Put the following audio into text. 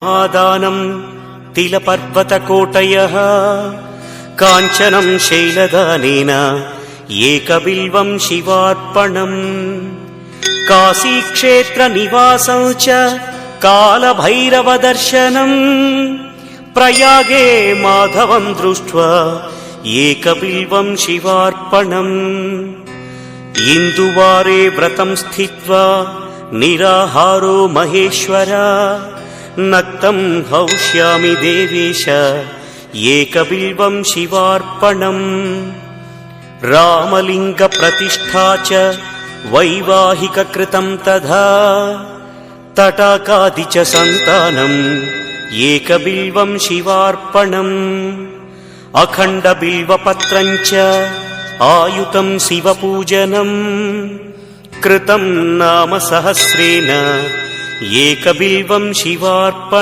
आदानं तिलपर्वतकोटयः काञ्चनं शैलदानेन एकबिल्वं शिवार्पणम् काशीक्षेत्रनिवासं च कालभैरवदर्शनम् प्रयागे माधवं दृष्ट्वा एकबिल्वं शिवार्पणम् इन्दुवारे व्रतं स्थित्वा निराहारो महेश्वर नक्तं हौष्यामि देवेश एकबिल्वं शिवार्पणम् रामलिङ्गप्रतिष्ठा च वैवाहिककृतं तथा तटाकादि च सन्तानम् एकबिल्वं शिवार्पणम् अखण्डबिल्वपत्रं च आयुतं शिवपूजनम् कृतं नाम सहस्रेण एकबिल्वं शिवार्पणम्।